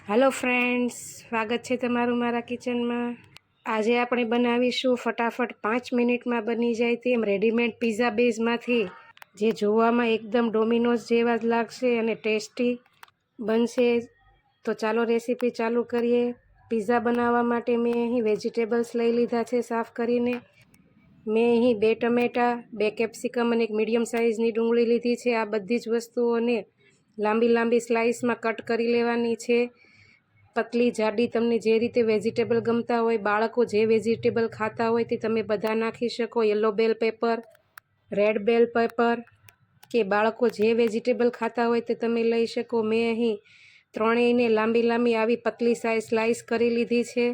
Hello friends, स्वागत है तमाરું મારા કિચનમાં। આજે આપણે બનાવીશું ફટાફટ 5 મિનિટમાં બની જાય તેમ રેડીમેડ પિઝા બેઝમાંથી, જે જોવામાં એકદમ ડોમિનોઝ જેવા જ લાગશે અને ટેસ્ટી બનશે। તો ચાલો રેસીપી ચાલુ કરીએ। પિઝા બનાવવા માટે મેં અહીં વેજીટેબલ્સ લઈ લીધા છે સાફ કરીને। મેં અહીં 2 ટમેટા, 2 કેપ્સિકમ અને એક મીડિયમ સાઇઝની ડુંગળી લીધી છે। આ બધી જ વસ્તુઓને લાંબી લાંબી સ્લાઇસમાં કટ કરી લેવાની છે। પતલી જાડી તમને જે રીતે વેજીટેબલ ગમતા હોય, બાળકો જે વેજીટેબલ ખાતા હોય તે તમે બધા નાખી શકો। યલો બેલ પેપર, રેડ બેલ પેપર કે બાળકો જે વેજીટેબલ ખાતા હોય તે તમે લઈ શકો। મેં અહીં ત્રણેયને લાંબી લાંબી આવી પતલી સ્લાઇસ કરી લીધી છે।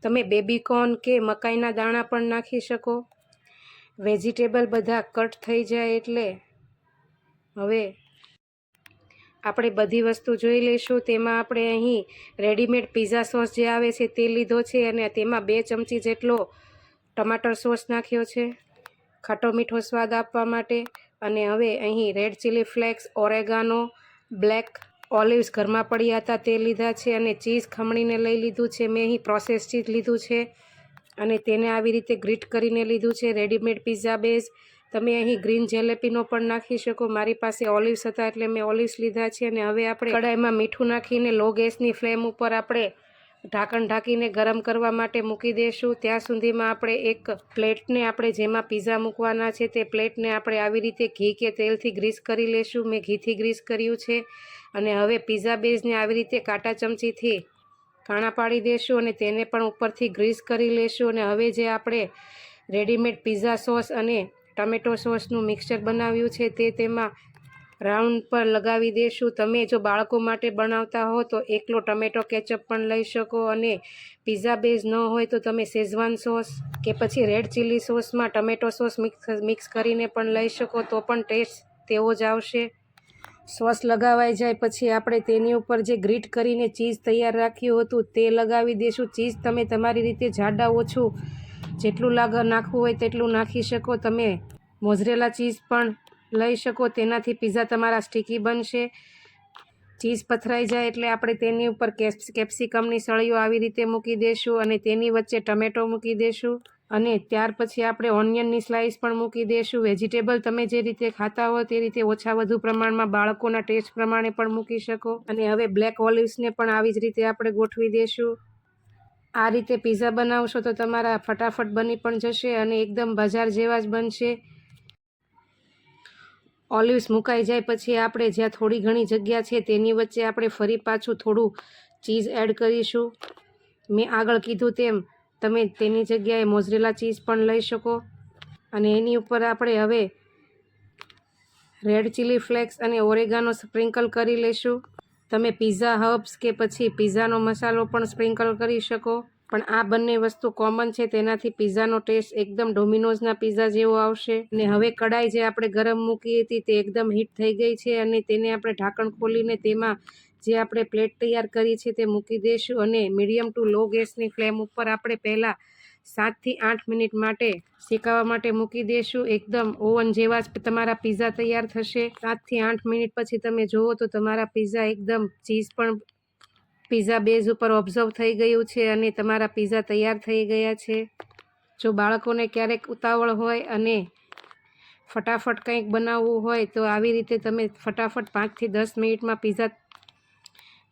તમે બેબીકોર્ન કે મકાઈના દાણા પણ નાખી શકો। વેજીટેબલ બધા કટ થઈ જાય એટલે હવે આપણે બધી વસ્તુ જોઈ લઈશું। તેમાં આપણે અહીં રેડીમેડ પિઝા સોસ જે આવે છે તે લીધો છે અને તેમાં 2 ચમચી જેટલો ટમાટર સોસ નાખ્યો છે ખાટો મીઠો સ્વાદ આપવા માટે। અને હવે અહીં red chilli flakes, oregano, black olives ઘરમાં પડ્યા હતા તે લીધા છે અને ચીઝ ખમણીને લઈ લીધું છે। મેં અહીં પ્રોસેસ ચીઝ લીધું છે અને તેને આવી રીતે ગ્રીટ કરીને લીધું છે। રેડીમેડ પિઝા બેઝ તમે અહીં ગ્રીન જેલેપીનો પણ નાખી શકો। મારી પાસે ઓલિવ્સ હતા એટલે મેં ઓલિવ્સ લીધા છે। અને હવે આપણે કડાઈમાં મીઠું નાખીને લો ગેસની ફ્લેમ ઉપર આપણે ઢાંકણ ઢાંકીને ગરમ કરવા માટે મૂકી દઈશું। ત્યાં સુધીમાં આપણે એક પ્લેટને આપણે જેમાં પિઝા મૂકવાના છે તે પ્લેટને આપણે આવી રીતે ઘી કે તેલથી ગ્રીસ કરી લેશું। મેં ઘીથી ગ્રીસ કર્યું છે અને હવે પિઝા બેઝને આવી રીતે કાંટા ચમચીથી કાણા પાડી દઈશું અને તેને પણ ઉપરથી ગ્રીસ કરી લેશું। અને હવે જે આપણે રેડીમેડ પિઝા સોસ અને ટમેટો સોસનું મિક્સચર બનાવ્યું છે તે તેમાં રાઉન્ડ પર લગાવી દઈશું। તમે જો બાળકો માટે બનાવતા હો તો એકલો ટમેટો કેચઅપ પણ લઈ શકો અને પિઝા બેઝ ન હોય તો તમે શેઝવાન સોસ કે પછી રેડ ચીલી સોસમાં ટમેટો સોસ મિક્સ કરીને પણ લઈ શકો, તો પણ ટેસ્ટ તેવો જ આવશે। સોસ લગાવાઈ જાય પછી આપણે તેની ઉપર જે ગ્રીટ કરીને ચીઝ તૈયાર રાખ્યું હતું તે લગાવી દઈશું। ચીઝ તમે તમારી રીતે જાડા ઓછું જેટલું નાખવું હોય તેટલું નાખી શકો। તમે મોઝરેલા ચીઝ પણ લઈ શકો, તેનાથી પિઝા તમારા સ્ટીકી બનશે। ચીઝ પથરાઈ જાય એટલે આપણે તેની ઉપર કેપ્સિકમની સળીઓ આવી રીતે મૂકી દઈશું અને તેની વચ્ચે ટમેટો મૂકી દઈશું અને ત્યાર પછી આપણે ઓનિયનની સ્લાઇસ પણ મૂકી દઈશું। વેજીટેબલ તમે જે રીતે ખાતા હો તે રીતે ઓછા વધુ પ્રમાણમાં બાળકોના ટેસ્ટ પ્રમાણે પણ મૂકી શકો। અને હવે બ્લેક ઓલિવ્સને પણ આવી જ રીતે આપણે ગોઠવી દઈશું। આ રીતે પિઝા બનાવશો તો તમારા ફટાફટ બની પણ જશે અને એકદમ બજાર જેવા જ બનશે। ઓલિવ્સ મુકાઈ જાય પછી આપણે જ્યાં થોડી ઘણી જગ્યા છે તેની વચ્ચે આપણે ફરી પાછું થોડું ચીઝ એડ કરીશું। મેં આગળ કીધું તેમ તમે તેની જગ્યાએ મોઝરેલા ચીઝ પણ લઈ શકો અને એની ઉપર આપણે હવે રેડ ચીલી ફ્લેક્સ અને ઓરેગાનો સ્પ્રિંકલ કરી લઈશું। તમે પિઝા હર્બ્સ કે પછી પિઝાનો મસાલો પણ સ્પ્રિંકલ કરી શકો, પણ આ બંને વસ્તુ કોમન છે તેનાથી પિઝાનો ટેસ્ટ એકદમ ડોમિનોઝના પિઝા જેવો આવશે। અને હવે કડાઈ જે આપણે ગરમ મૂકી હતી તે એકદમ હીટ થઈ ગઈ છે અને તેને આપણે ઢાંકણ ખોલીને તેમાં જે આપણે પ્લેટ તૈયાર કરી છે તે મૂકી દઈશું અને મીડિયમ ટુ લો ગેસની ફ્લેમ ઉપર આપણે પહેલાં 7 થી 8 મિનિટ માટે શેકાવા માટે મૂકી દઈશું। એકદમ ઓવન જેવા જ તમારા પિઝા તૈયાર થશે। 7 થી 8 મિનિટ પછી તમે જુઓ તો તમારા પિઝા એકદમ ચીઝ પણ પિઝા બેઝ ઉપર ઓબ્ઝર્વ થઈ ગયું છે અને તમારા પિઝા તૈયાર થઈ ગયા છે। જો બાળકોને ક્યારેક ઉતાવળ હોય અને ફટાફટ કંઈક બનાવવું હોય તો આવી રીતે તમે ફટાફટ 5 થી 10 મિનિટમાં પિઝા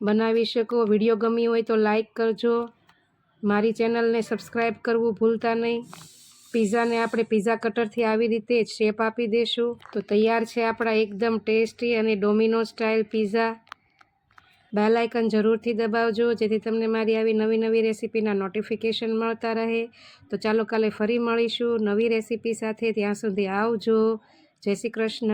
બનાવી શકો। વિડીયો ગમી હોય તો લાઈક કરજો, મારી ચેનલને સબસ્ક્રાઈબ કરવું ભૂલતા નહીં। પિઝાને આપણે પિઝા કટરથી આવી રીતે જ શેપ આપી દઈશું તો તૈયાર છે આપણા એકદમ ટેસ્ટી અને Domino's style pizza. Bell icon જરૂરથી દબાવજો જેથી તમને મારી આવી નવી નવી રેસીપીના નોટિફિકેશન મળતા રહે। તો ચાલો કાલે ફરી મળીશું નવી રેસીપી સાથે, ત્યાં સુધી આવજો। જય શ્રી કૃષ્ણ।